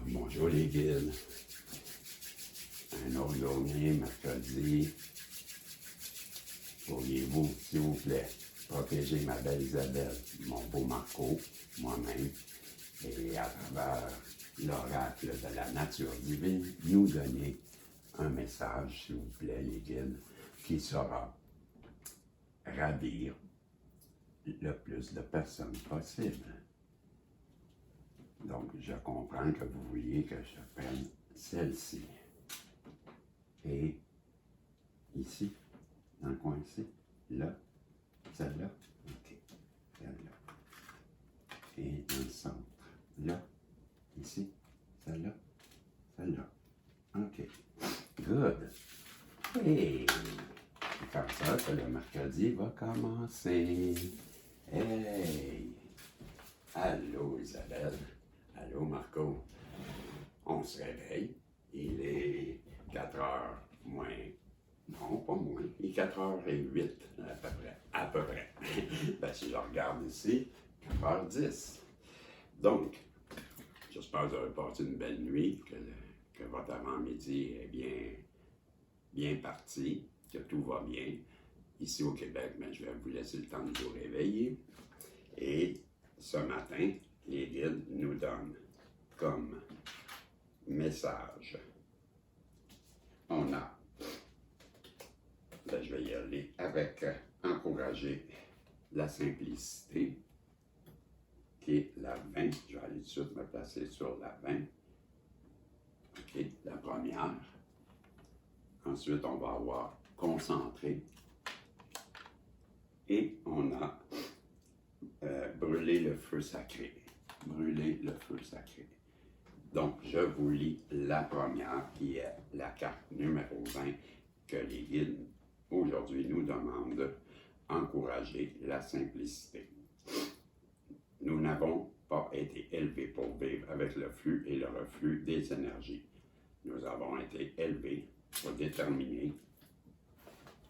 Bonjour les guides. Un autre journée, mercredi. Pourriez-vous, s'il vous plaît, protéger ma belle Isabelle, mon beau Marco, moi-même, et à travers l'oracle de la nature divine, nous donner un message, s'il vous plaît, les guides, qui saura ravir le plus de personnes possible. Donc, je comprends que vous vouliez que je prenne celle-ci. Et ici, dans le coin ici, là, celle-là, ok, celle-là. Et dans le centre, là, ici, celle-là, celle-là. Ok, good. Et c'est comme ça que le mercredi va commencer. Hey! Allô Isabelle, allô Marco. On se réveille, il est 4 heures moins, non pas moins, il est 4h08 à peu près, à peu près. Ben, si je regarde ici, 4h10. Donc, j'espère que vous avez passé une belle nuit, que votre avant-midi est bien parti, que tout va bien. Ici au Québec, ben, je vais vous laisser le temps de vous réveiller. Et ce matin, les guides nous donnent comme message. On a, là je vais y aller avec encourager la simplicité, qui est la 20. Je vais aller tout de suite me placer sur la 20. OK, la première. Ensuite, on va avoir concentré. Et on a brûler le feu sacré. Brûler le feu sacré. Donc, je vous lis la première, qui est la carte numéro 20, que les guides aujourd'hui nous demandent, encourager la simplicité. Nous n'avons pas été élevés pour vivre avec le flux et le reflux des énergies. Nous avons été élevés pour déterminer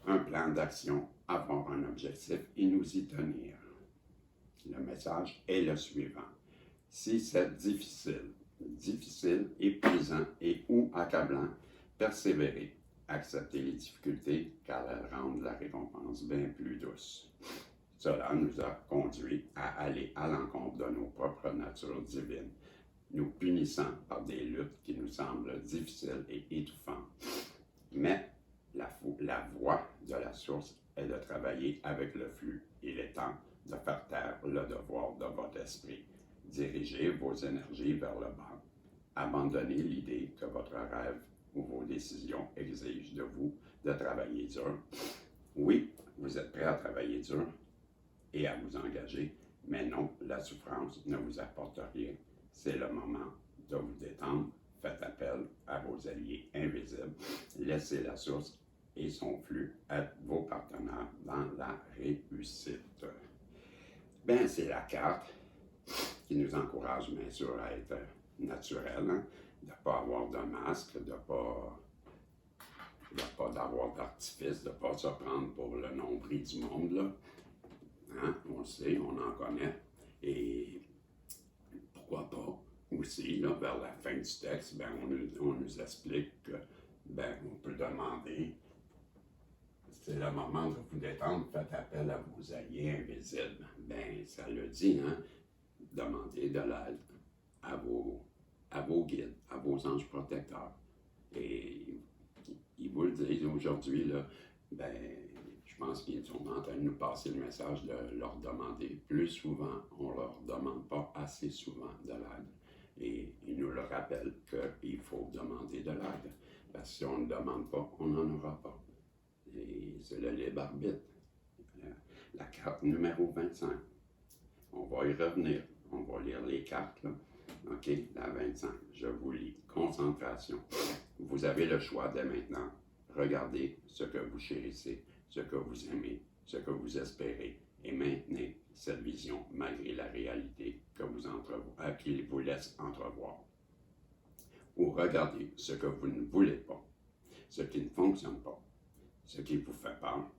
un plan d'action, avoir un objectif et nous y tenir. Le message est le suivant. Si c'est difficile, épuisant et ou accablant, persévérez. Acceptez les difficultés car elles rendent la récompense bien plus douce. Cela nous a conduit à aller à l'encontre de nos propres natures divines, nous punissant par des luttes qui nous semblent difficiles et étouffantes. Mais la voie de la source est de travailler avec le flux. Il est temps de faire taire le devoir de votre esprit. Dirigez vos énergies vers le bas. Abandonnez l'idée que votre rêve ou vos décisions exigent de vous de travailler dur. Oui, vous êtes prêt à travailler dur et à vous engager, mais non, la souffrance ne vous apporte rien. C'est le moment de vous détendre. Faites appel à vos alliés invisibles. Laissez la source et son flux être vos partenaires dans la réussite. Ben, c'est la carte qui nous encourage bien sûr à être naturel, hein? De ne pas avoir de masque, de ne pas d'avoir d'artifice, de ne pas se prendre pour le nombril du monde, là. Hein? On le sait, on en connaît. Et pourquoi pas aussi, là, vers la fin du texte, ben, on nous explique que ben, on peut demander, c'est le moment de vous détendre, faites appel à vos alliés invisibles. Ben, ça le dit, hein? Demandez de l'aide à vos guides, à vos anges protecteurs. Et ils vous le disent aujourd'hui, là, ben, je pense qu'ils sont en train de nous passer le message de leur demander plus souvent. On ne leur demande pas assez souvent de l'aide. Et ils nous le rappellent qu'il faut demander de l'aide. Parce que si on ne demande pas, on n'en aura pas. Et c'est le libre arbitre. La carte numéro 25. On va y revenir. On va lire les cartes, là. OK, la 25. Je vous lis. Concentration. Vous avez le choix dès maintenant. Regardez ce que vous chérissez, ce que vous aimez, ce que vous espérez, et maintenez cette vision malgré la réalité qui vous laisse entrevoir. Ou regardez ce que vous ne voulez pas, ce qui ne fonctionne pas, ce qui vous fait peur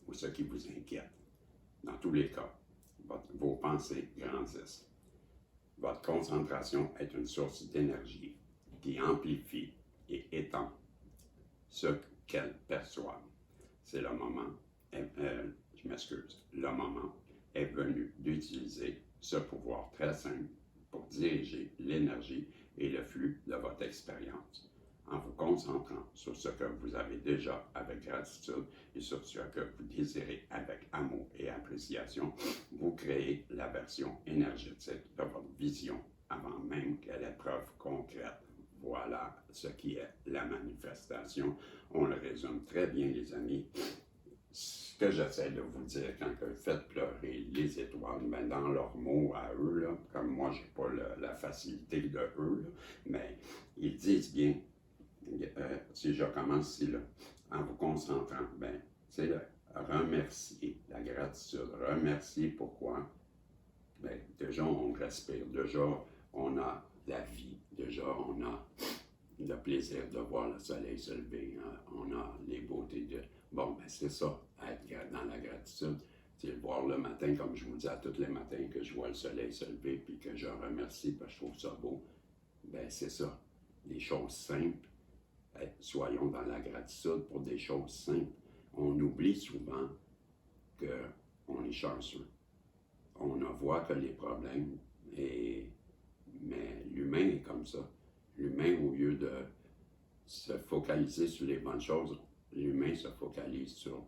ou ce qui vous inquiète. Dans tous les cas, vos pensées grandissent. Votre concentration est une source d'énergie qui amplifie et étend ce qu'elle perçoit. C'est le moment, je m'excuse, le moment est venu d'utiliser ce pouvoir très simple pour diriger l'énergie et le flux de votre expérience. En vous concentrant sur ce que vous avez déjà avec gratitude et sur ce que vous désirez avec amour et appréciation, vous créez la version énergétique de votre vision avant même qu'elle ait preuve concrète. Voilà ce qui est la manifestation. On le résume très bien, les amis. Ce que j'essaie de vous dire quand vous faites pleurer les étoiles, ben dans leurs mots à eux, là, comme moi, je n'ai pas la facilité de eux, là, mais ils disent bien, si je commence ici, là, en vous concentrant, ben, c'est remercier, la gratitude, remercier pourquoi? Ben, déjà, on respire, déjà, on a la vie, déjà, on a le plaisir de voir le soleil se lever, hein, on a les beautés de... Bon, ben c'est ça, être dans la gratitude, c'est le voir le matin, comme je vous dis à tous les matins, que je vois le soleil se lever, puis que je remercie, parce que je trouve ça beau, ben c'est ça, des choses simples, soyons dans la gratitude pour des choses simples. On oublie souvent qu'on est chanceux. On ne voit que les problèmes, mais l'humain est comme ça. L'humain, au lieu de se focaliser sur les bonnes choses, l'humain se focalise sur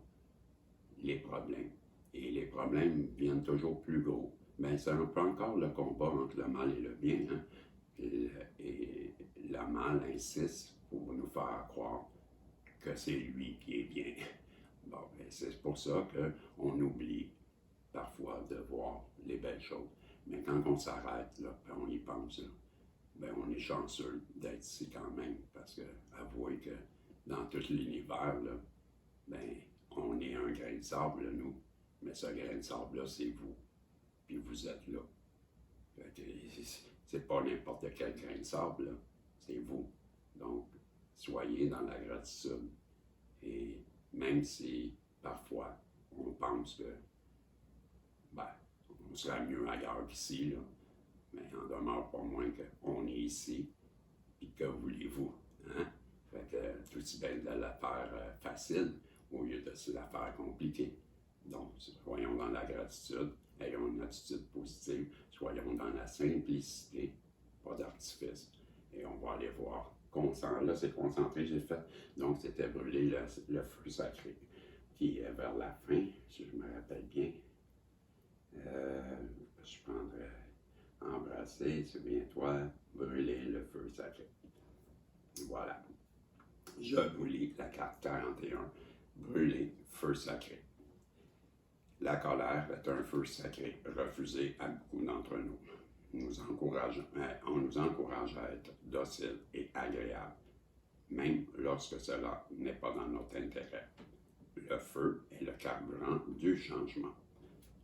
les problèmes. Et les problèmes viennent toujours plus gros. Ben, c'est un peu encore le combat entre le mal et le bien. Hein? Et le mal insiste pour nous faire croire que c'est lui qui est bien. Bon, ben, c'est pour ça qu'on oublie parfois de voir les belles choses. Mais quand on s'arrête, là, ben, on y pense, là, ben, on est chanceux d'être ici quand même, parce que avouez que dans tout l'univers, là, ben, on est un grain de sable, là, nous, mais ce grain de sable-là, c'est vous, puis vous êtes là. C'est pas n'importe quel grain de sable, là, c'est vous. Donc, soyez dans la gratitude, et même si parfois on pense que, ben, on serait mieux ailleurs qu'ici, là, mais en demeure pas moins qu'on est ici, puis que voulez-vous, hein? Fait que tout si bien de la faire facile au lieu de se la faire compliquée. Donc, soyons dans la gratitude, ayons une attitude positive, soyons dans la simplicité, pas d'artifice, et on va aller voir. Là, c'est concentré, j'ai fait. Donc, c'était brûler le feu sacré, qui est vers la fin, si je me rappelle bien. Je prendrais embrasser, souviens-toi, brûler le feu sacré. Voilà. Je vous lis la carte 41, brûler, feu sacré. La colère est un feu sacré refusé à beaucoup d'entre nous. On nous encourage à être docile et agréable, même lorsque cela n'est pas dans notre intérêt. Le feu est le carburant du changement.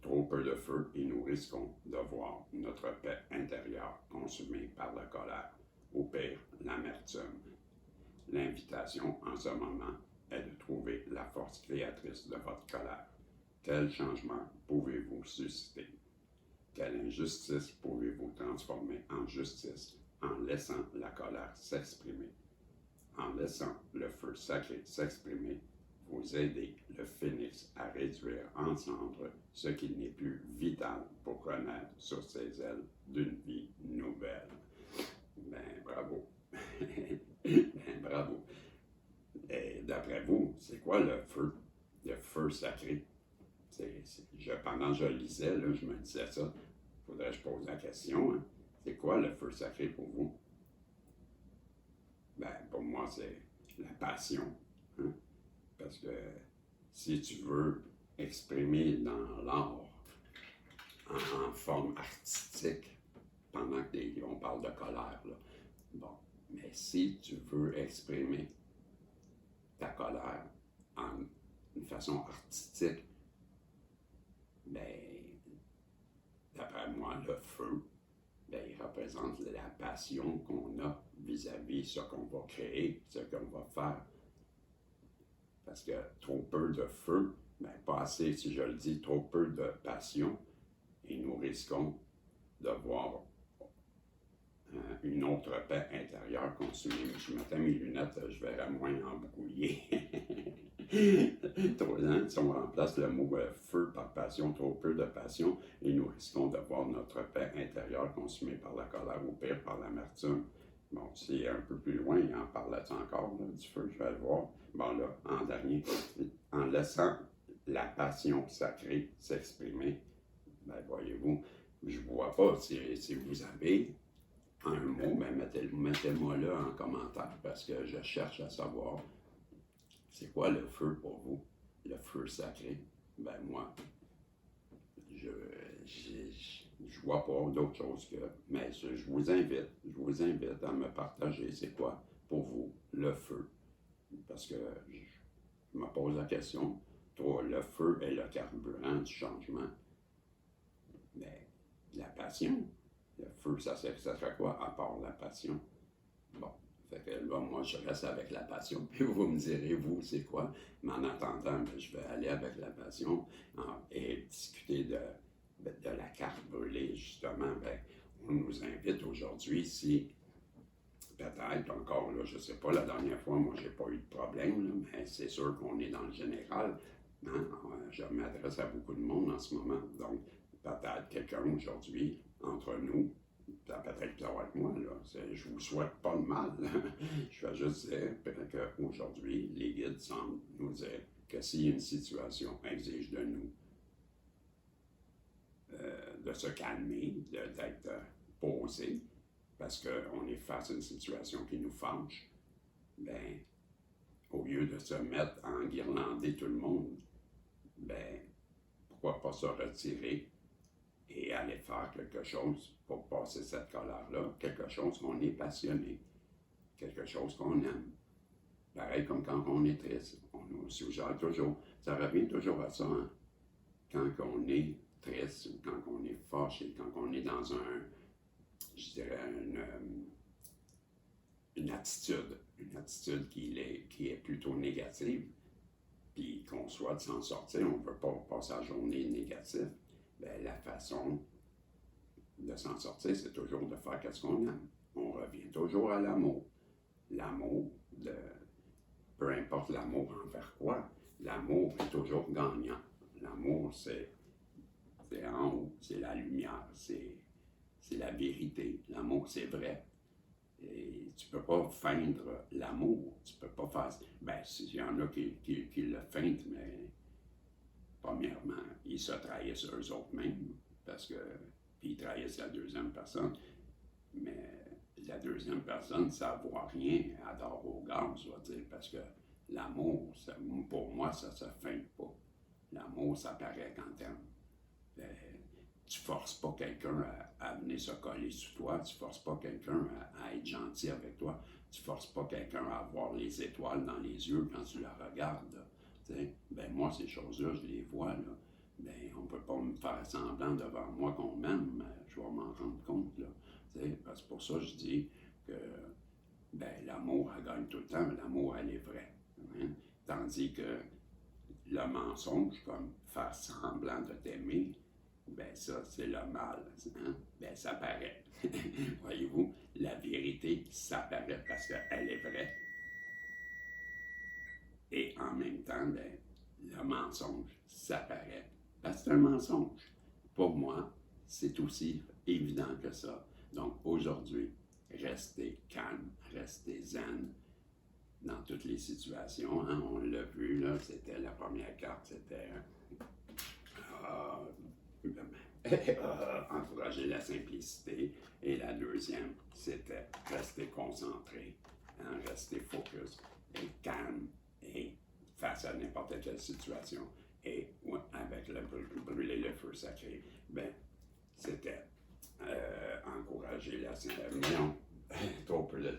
Trop peu de feu et nous risquons de voir notre paix intérieure consumée par la colère, ou pire, l'amertume. L'invitation en ce moment est de trouver la force créatrice de votre colère. Quel changement pouvez-vous susciter? Quelle injustice pouvez-vous transformer en justice en laissant la colère s'exprimer? En laissant le feu sacré s'exprimer, vous aidez le phénix à réduire en cendres ce qui n'est plus vital pour renaître sur ses ailes d'une vie nouvelle. Ben, bravo. Ben, bravo. Et d'après vous, c'est quoi le feu? Le feu sacré? Pendant que je lisais, là, je me disais ça. Faudrait que je pose la question. Hein? C'est quoi le feu sacré pour vous? Ben, pour moi, c'est la passion. Hein? Parce que si tu veux exprimer dans l'art en forme artistique, pendant qu'on parle de colère, là, bon, mais si tu veux exprimer ta colère en une façon artistique, ben, d'après moi, le feu, ben, il représente la passion qu'on a vis-à-vis ce qu'on va créer, ce qu'on va faire. Parce que trop peu de feu, ben, pas assez, si je le dis, trop peu de passion, et nous risquons de voir une autre paix intérieure consumée. Je mettais mes lunettes, je verrais moins embrouillé. Si on remplace le mot feu par passion, trop peu de passion, et nous risquons de voir notre paix intérieure consumée par la colère ou pire par l'amertume. Bon, c'est un peu plus loin, il en parlait encore là, du feu, je vais le voir. Bon là, en dernier, en laissant la passion sacrée s'exprimer, ben voyez-vous, je ne vois pas si vous avez un mot, ben mettez-moi là en commentaire parce que je cherche à savoir c'est quoi le feu pour vous, le feu sacré. Ben moi, je vois pas d'autre chose que, mais je vous invite à me partager c'est quoi pour vous le feu. Parce que je me pose la question, toi, le feu est le carburant du changement. Mais la passion, le feu, ça serait quoi à part la passion? Bon, fait que là, moi, je reste avec la passion, puis vous me direz, vous, c'est quoi? Mais en attendant, ben, je vais aller avec la passion et discuter de la carte brûlée, justement. Ben, on nous invite aujourd'hui, si peut-être encore, là, je ne sais pas, la dernière fois, moi, j'ai pas eu de problème, là, mais c'est sûr qu'on est dans le général. Hein? Je m'adresse à beaucoup de monde en ce moment, donc peut-être quelqu'un aujourd'hui, entre nous, ça peut-être ça va être moi, là. Je vous souhaite pas de mal. Je vais juste dire qu'aujourd'hui, les guides semblent nous dire que si une situation exige de nous de se calmer, d'être posé, parce qu'on est face à une situation qui nous fâche, ben, au lieu de se mettre à enguirlander tout le monde, ben, pourquoi pas se retirer et aller faire quelque chose pour passer cette colère-là, quelque chose qu'on est passionné, quelque chose qu'on aime. Pareil comme quand on est triste, on nous suggère toujours, ça revient toujours à ça, hein? Quand on est triste ou quand on est fâché, quand on est dans je dirais une attitude qui est plutôt négative, puis qu'on souhaite s'en sortir, on ne veut pas passer la journée négative, ben, la façon de s'en sortir, c'est toujours de faire ce qu'on aime. On revient toujours à l'amour. L'amour, peu importe l'amour envers quoi, l'amour est toujours gagnant. L'amour, c'est en haut, c'est la lumière, c'est la vérité. L'amour, c'est vrai. Et tu ne peux pas feindre l'amour. Tu ne peux pas faire. Ben, il y en a qui le feintent, mais premièrement, ils se trahissent eux-mêmes, parce que, puis ils trahissent la deuxième personne. Mais la deuxième personne, ça ne voit rien, elle adore au gaz, je vais dire, parce que l'amour, pour moi, ça ne se feinte pas. L'amour, ça paraît quand t'aimes. Tu ne forces pas quelqu'un à venir se coller sur toi, tu ne forces pas quelqu'un à être gentil avec toi, tu ne forces pas quelqu'un à avoir les étoiles dans les yeux quand tu la regardes. Ben moi, ces choses-là, je les vois. Là. Ben, on ne peut pas me faire semblant devant moi qu'on m'aime, je vais m'en rendre compte. Là. C'est pour ça que je dis que ben, l'amour, elle gagne tout le temps, mais l'amour, elle est vraie. Hein? Tandis que le mensonge, comme faire semblant de t'aimer, ben ça, c'est le mal. Hein? Ben ça paraît. Voyez-vous, la vérité, ça paraît parce qu'elle est vraie. Et en même temps, ben, le mensonge, ça paraît parce que c'est un mensonge. Pour moi, c'est aussi évident que ça. Donc aujourd'hui, restez calme, restez zen dans toutes les situations. Hein? On l'a vu, là, c'était la première carte, c'était encourager la simplicité. Et la deuxième, c'était rester concentré, hein, rester focus, et calme, et face à n'importe quelle situation. Et ouais, avec brûler le feu sacré, ben, c'était encourager la simplicité. Trop peu de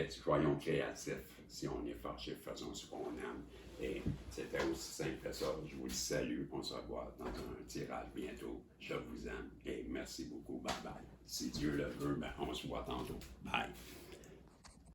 soyons créatifs. Si on est fâché, faisons ce qu'on aime. Et c'était aussi simple que ça. Je vous salue. On se revoit dans un tirage bientôt. Je vous aime et merci beaucoup. Bye bye. Si Dieu le veut, ben, on se voit tantôt. Bye.